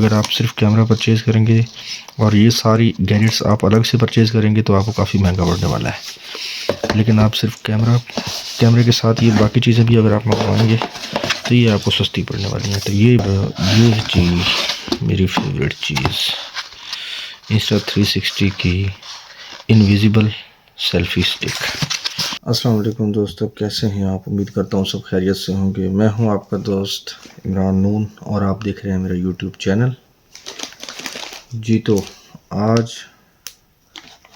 अगर आप सिर्फ कैमरा परचेज़ करेंगे और ये सारी गैजेट्स आप अलग से परचेज़ करेंगे तो आपको काफ़ी महंगा पड़ने वाला है। लेकिन आप सिर्फ कैमरे के साथ ये बाकी चीज़ें भी अगर आप मंगवाएंगे तो ये आपको सस्ती पड़ने वाली हैं। तो ये चीज़ मेरी फेवरेट चीज़ Insta360 की इनविजिबल सेल्फी स्टिक। अस्सलाम वालेकुम दोस्तों, कैसे हैं आप? उम्मीद करता हूँ सब खैरियत से होंगे। मैं हूँ आपका दोस्त इमरान नून और आप देख रहे हैं मेरा यूट्यूब चैनल। जी तो आज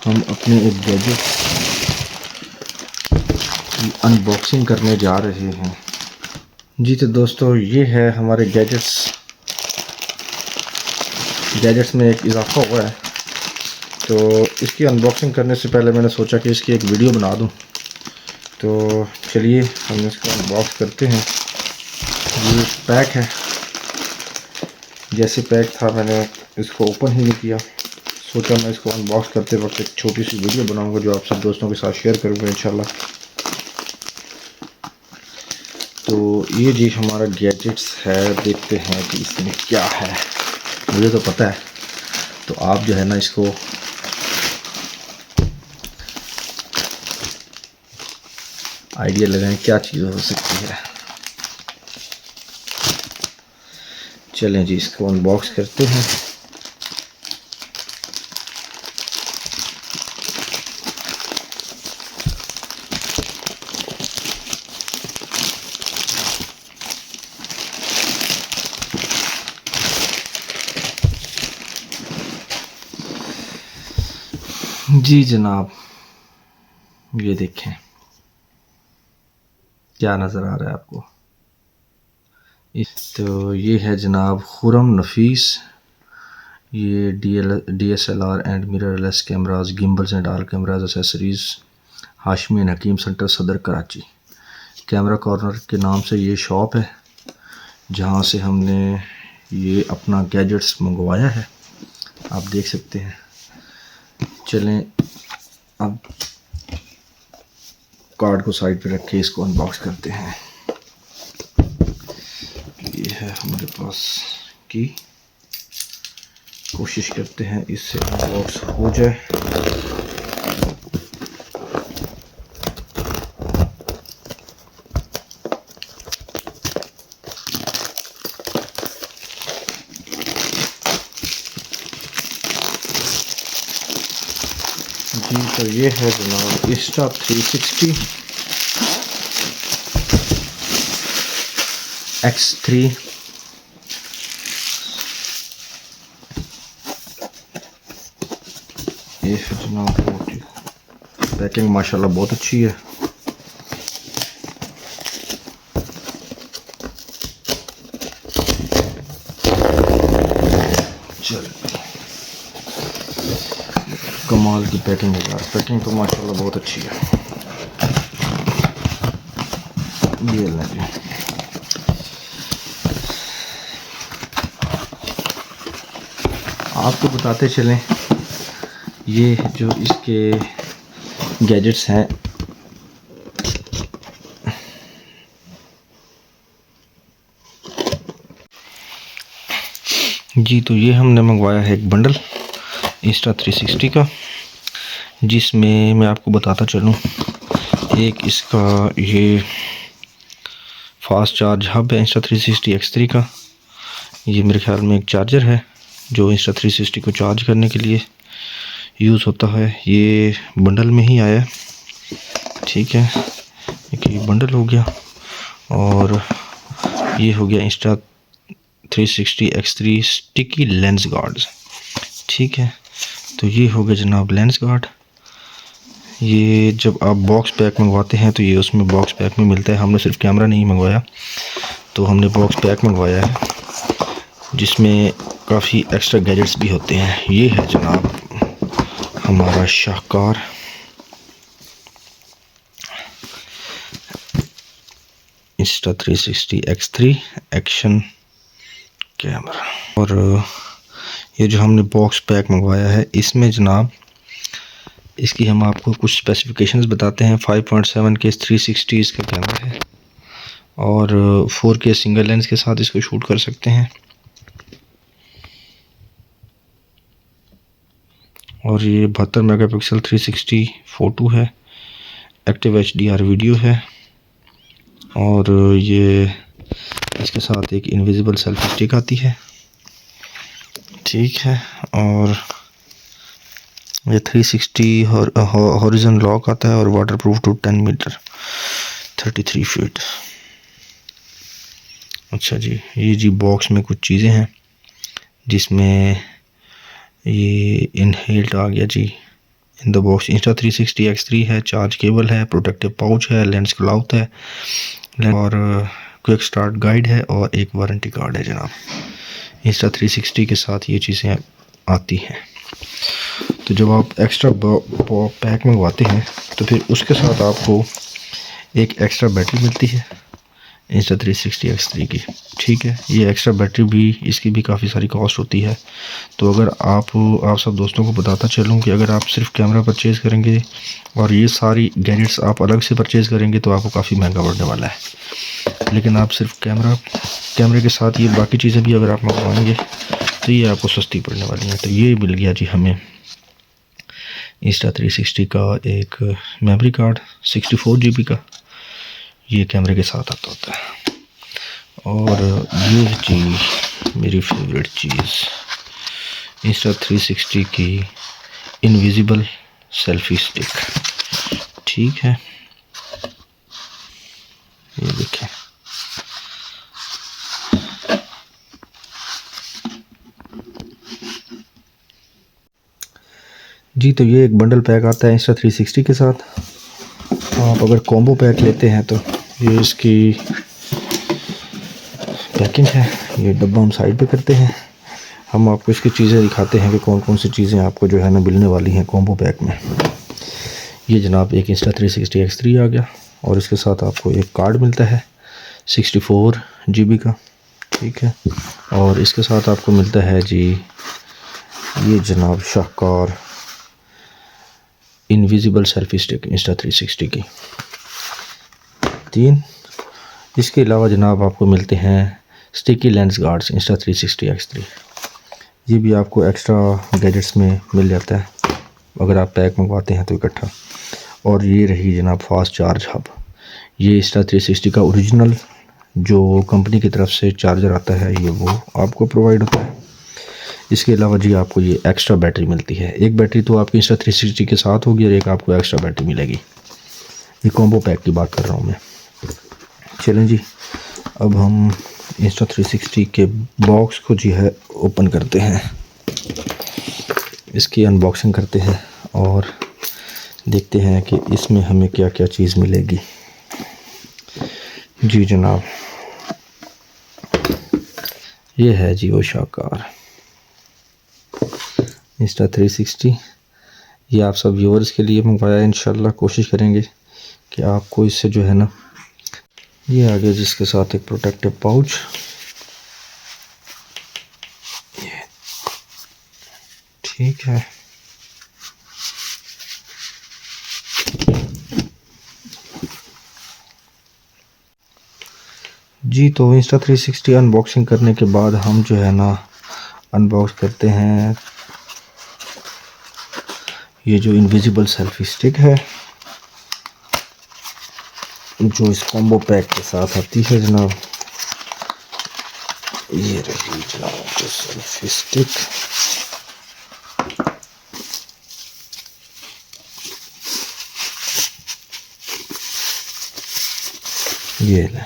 हम अपने एक गैजेट की अनबॉक्सिंग करने जा रहे हैं। जी तो दोस्तों, ये है हमारे गैजेट्स में एक इजाफा हुआ है। तो इसकी अनबॉक्सिंग करने से पहले मैंने सोचा कि इसकी एक वीडियो बना दूं। तो चलिए हम इसको अनबॉक्स करते हैं। ये पैक है, जैसे पैक था मैंने इसको ओपन ही नहीं किया। सोचा मैं इसको अनबॉक्स करते वक्त एक छोटी सी वीडियो बनाऊंगा जो आप सब दोस्तों के साथ शेयर करूंगा इंशाल्लाह। तो ये जी हमारा गैजेट्स है, देखते हैं कि इसमें क्या है। मुझे तो पता है, तो आप जो है ना इसको आइडिया लगाएं क्या चीज़ हो सकती है। चलें जी इसको अनबॉक्स करते हैं। जी जनाब, ये देखें क्या नज़र आ रहा है आपको। तो ये है जनाब खुरम नफीस। ये DSLR and mirrorless cameras, gimbals and all cameras accessories, Hashmi and Hakeem centre, Saddar Karachi. Camera corner के नाम से ये शॉप है जहाँ से हमने ये अपना गैजेट्स मंगवाया है, आप देख सकते हैं। चलें अब कार्ड को साइड पे रख के इसको अनबॉक्स करते हैं। ये है हमारे पास की, कोशिश करते हैं इससे अनबॉक्स हो जाए। जी तो ये है जनाब Insta360 X3। ये है जनाब, पैकिंग माशाल्लाह बहुत अच्छी है। चल कमाल की पैकिंग है यार, पैकिंग तो माशाल्लाह बहुत अच्छी है। ये लें, आपको बताते चलें ये जो इसके गैजेट्स हैं। जी तो ये हमने मंगवाया है एक बंडल Insta360 का, जिसमें मैं आपको बताता चलूँ, एक इसका ये फास्ट चार्ज हब है Insta360 X3 का। ये मेरे ख्याल में एक चार्जर है जो Insta360 को चार्ज करने के लिए यूज़ होता है। ये बंडल में ही आया है, ठीक है। एक ये बंडल हो गया और ये हो गया Insta360 X3 sticky lens guards, ठीक है। तो ये हो गया जनाब लेंस गार्ड। ये जब आप बॉक्स पैक मंगवाते हैं तो ये उसमें बॉक्स पैक में मिलता है। हमने सिर्फ कैमरा नहीं मंगवाया, तो हमने बॉक्स पैक मंगवाया है जिसमें काफ़ी एक्स्ट्रा गैजेट्स भी होते हैं। ये है जनाब हमारा शाहकार Insta360 X3 एक्शन कैमरा। और ये जो हमने बॉक्स पैक मंगवाया है, इसमें जनाब इसकी हम आपको कुछ स्पेसिफिकेशंस बताते हैं। 5.7 के 360 इसका कैमरा है और 4K सिंगल लेंस के साथ इसको शूट कर सकते हैं। और ये 72 मेगापिक्सल 360 फ़ोटो है, एक्टिव HDR वीडियो है। और ये इसके साथ एक इनविजिबल सेल्फी स्टिक आती है, ठीक है। और ये 360 हॉरिजन लॉक आता है और वाटरप्रूफ टू 10 मीटर 33 फीट। अच्छा जी, ये जी बॉक्स में कुछ चीज़ें हैं, जिसमें ये इनहेल्ट आ गया जी in the box. Insta360 X3 है, चार्ज केबल है, प्रोटेक्टिव पाउच है, लेंस क्लाउथ है और क्विक स्टार्ट गाइड है और एक वारंटी कार्ड है जनाब। Insta360 के साथ ये चीज़ें आती हैं। तो जब आप एक्स्ट्रा पैक मंगवाते हैं तो फिर उसके साथ आपको एक एक्स्ट्रा बैटरी मिलती है Insta360 X3 की, ठीक है। ये एक्स्ट्रा बैटरी भी, इसकी भी काफ़ी सारी कॉस्ट होती है। तो अगर आप सब दोस्तों को बताता चलूँ कि अगर आप सिर्फ कैमरा परचेज़ करेंगे और ये सारी गैजेट्स आप अलग से परचेज़ करेंगे तो आपको काफ़ी महंगा पड़ने वाला है। लेकिन आप सिर्फ कैमरे के साथ ये बाकी चीज़ें भी अगर आप मंगवाएंगे तो ये आपको सस्ती पड़ने वाली हैं। तो ये मिल गया जी हमें Insta360 का एक मेमोरी कार्ड 64 GB का, ये कैमरे के साथ आता होता है। और ये चीज़ मेरी फेवरेट चीज़, Insta360 की इनविजिबल सेल्फी स्टिक, ठीक है। ये देखें, जी। तो ये एक बंडल पैक आता है Insta360 के साथ। आप अगर कॉम्बो पैक लेते हैं तो ये इसकी पैकिंग है। ये डब्बा हम साइड पे करते हैं, हम आपको इसकी चीज़ें दिखाते हैं कि कौन कौन सी चीज़ें आपको जो है ना मिलने वाली हैं कॉम्बो पैक में। ये जनाब एक Insta360 X3 आ गया और इसके साथ आपको एक कार्ड मिलता है 64 GB का, ठीक है। और इसके साथ आपको मिलता है जी ये जनाब शाहकार इनविजिबल सेल्फी स्टिक Insta360 की 3। इसके अलावा जनाब आपको मिलते हैं sticky lens guards Insta360 X3। ये भी आपको एक्स्ट्रा गैजेट्स में मिल जाता है अगर आप पैक मंगवाते हैं तो इकट्ठा। और ये रही जनाब फास्ट चार्ज हब, ये Insta360 का ओरिजिनल जो कंपनी की तरफ से चार्जर आता है ये वो आपको प्रोवाइड होता है। इसके अलावा जी आपको ये एक्स्ट्रा बैटरी मिलती है, एक बैटरी तो आपकी Insta360 के साथ होगी और एक आपको एक्स्ट्रा बैटरी मिलेगी। ये कॉम्बो पैक की बात कर रहा हूँ मैं। चलें जी, अब हम Insta360 के बॉक्स को जी है ओपन करते हैं, इसकी अनबॉक्सिंग करते हैं और देखते हैं कि इसमें हमें क्या क्या चीज़ मिलेगी। जी जनाब, ये है जी वो शाहकार Insta360। ये आप सब व्यूअर्स के लिए मंगवाया है, इंशाल्लाह कोशिश करेंगे कि आपको इससे जो है ना, ये आ गया जिसके साथ एक प्रोटेक्टिव पाउच, ठीक है। जी तो Insta360 अनबॉक्सिंग करने के बाद हम जो है ना अनबॉक्स करते हैं ये जो इनविजिबल सेल्फी स्टिक है जो इस कॉम्बो पैक के साथ आती है जनाब। ये रही जनाब जो सेल्फी स्टिक, ये ले,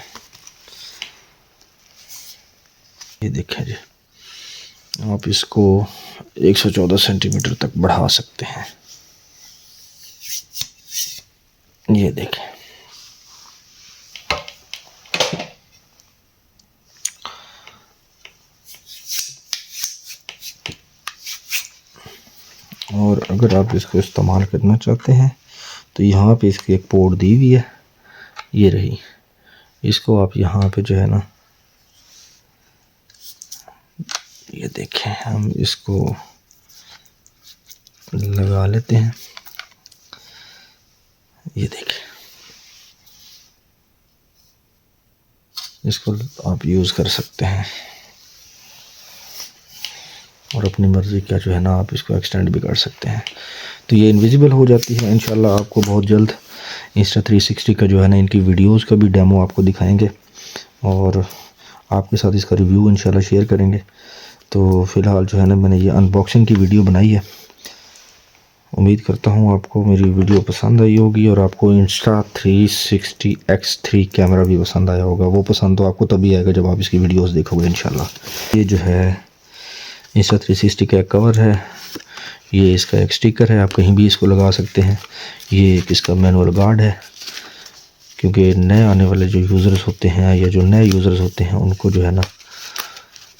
ये देखें जी, आप इसको 114 सेंटीमीटर तक बढ़ा सकते हैं। ये देखें, और अगर आप इसको इस्तेमाल करना चाहते हैं तो यहाँ पे इसकी एक पोर्ट दी हुई है, ये रही। इसको आप यहाँ पे जो है ना, ये देखें, हम इसको लगा लेते हैं। ये देखें, इसको आप यूज़ कर सकते हैं और अपनी मर्ज़ी का जो है ना आप इसको एक्सटेंड भी कर सकते हैं। तो ये इनविजिबल हो जाती है। इंशाल्लाह आपको बहुत जल्द Insta360 का जो है ना इनकी वीडियोस का भी डेमो आपको दिखाएंगे और आपके साथ इसका रिव्यू इंशाल्लाह शेयर करेंगे। तो फ़िलहाल जो है ना मैंने ये अनबॉक्सिंग की वीडियो बनाई है। उम्मीद करता हूँ आपको मेरी वीडियो पसंद आई होगी और आपको Insta360 X3 कैमरा भी पसंद आया होगा। वो पसंद तो आपको तभी आएगा जब आप इसकी वीडियोस देखोगे इंशाल्लाह। ये जो है Insta360 का कवर है, ये इसका एक स्टिकर है, आप कहीं भी इसको लगा सकते हैं। ये एक इसका मैनुअल गार्ड है, क्योंकि नए आने वाले जो यूज़र्स होते हैं या जो नए यूज़र्स होते हैं उनको जो है ना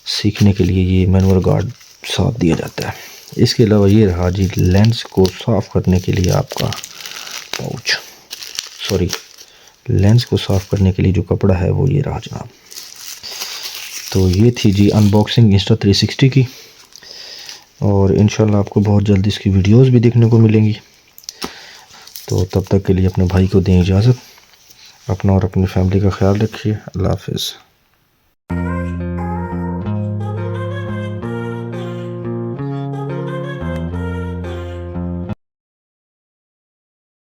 सीखने के लिए ये मैनुअल गार्ड साथ दिया जाता है। इसके अलावा ये रहा जी लेंस को साफ़ करने के लिए आपका पाउच, लेंस को साफ़ करने के लिए जो कपड़ा है वो ये रहा जनाब। तो ये थी जी अनबॉक्सिंग Insta360 की और इंशाल्लाह आपको बहुत जल्द इसकी वीडियोस भी देखने को मिलेंगी। तो तब तक के लिए अपने भाई को दें इजाज़त। अपना और अपनी फैमिली का ख्याल रखिए। अल्लाह हाफ़िज़।